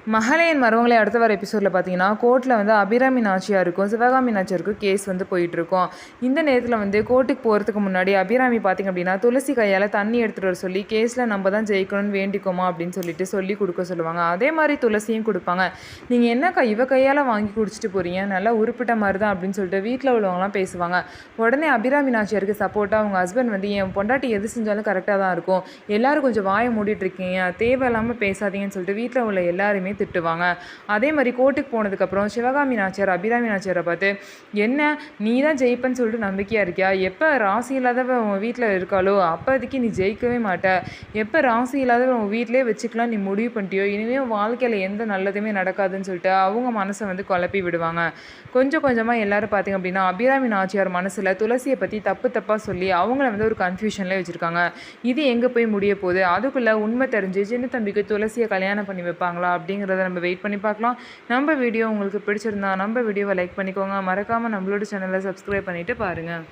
மகளேன் மருமகளே அடுத்த வர எபிசோடில் பார்த்தீங்கன்னா கோர்ட்டில் வந்து அபிராமி நாச்சியாருக்கும் சிவகாமி நாச்சியாருக்கும் கேஸ் வந்து போயிட்டுருக்கோம். இந்த நேரத்தில் வந்து கோர்ட்டுக்கு போகிறதுக்கு முன்னாடி அபிராமி பார்த்திங்க அப்படின்னா துளசி கையால் தண்ணி எடுத்துகிட்டு வர சொல்லி கேஸில் நம்ம தான் ஜெயிக்கணும்னு வேண்டிக்கோமா அப்படின்னு சொல்லிட்டு சொல்லி கொடுக்க சொல்லுவாங்க. அதே மாதிரி துளசியும் கொடுப்பாங்க. நீங்கள் என்ன இவ கையால் வாங்கி குடிச்சிட்டு போகிறீங்க, நல்லா உருப்பிட்ட மாதிரி தான் அப்படின்னு சொல்லிட்டு வீட்டில் உள்ளவங்களாம் பேசுவாங்க. உடனே அபிராமி நாச்சியாருக்கு சப்போர்ட்டாக அவங்க ஹஸ்பண்ட் வந்து என் பொண்டாட்டி எது செஞ்சாலும் கரெக்டாக தான் இருக்கும், எல்லோரும் கொஞ்சம் வாயை மூடிட்டு இருக்கீங்க, தேவையில்லாமல் பேசாதீங்கன்னு சொல்லிட்டு வீட்டில் உள்ள எல்லாருமே திட்டுவாங்க. அதே மாதிரி கோர்ட்டுக்கு போனதுக்கப்புறம் சிவகாமி நாச்சியார் அபிராமி நாச்சியாரை பார்த்து, என்ன நீ தான் ஜெயிப்பேன்னு சொல்லிட்டு நம்பிக்கையாக இருக்கியா, எப்போ ராசி இல்லாதவ உன் வீட்டில் இருக்காளோ அப்போதைக்கு நீ ஜெயிக்கவே மாட்ட, எப்போ ராசி இல்லாதவ உன் வீட்டிலே வச்சுக்கலாம் நீ முடிவு பண்ணிட்டியோ இனிமேல் வாழ்க்கையில் எந்த நல்லதுமே நடக்காதுன்னு சொல்லிட்டு அவங்க மனசை வந்து குழப்பி விடுவாங்க. கொஞ்சம் கொஞ்சமாக எல்லாரும் பார்த்திங்க அப்படின்னா அபிராமி நாச்சியார் மனசில் துளசியை பற்றி தப்பாக சொல்லி அவங்கள வந்து ஒரு கன்ஃபியூஷன்லேயே வச்சுருக்காங்க. இது எங்கே போய் முடிய போகுது, அதுக்குள்ளே உண்மை தெரிஞ்சு சின்ன தம்பிக்கு துளசியை கல்யாணம் பண்ணி வைப்பாங்களா அப்படிங்கிறத நம்ம வெயிட் பண்ணி பார்க்கலாம். நம்ம வீடியோ உங்களுக்கு பிடிச்சிருந்தா நம்ம வீடியோவை லைக் பண்ணிக்கோங்க. மறக்காமல் நம்மளோட சேனலை சப்ஸ்கிரைப் பண்ணிவிட்டு பாருங்கள்.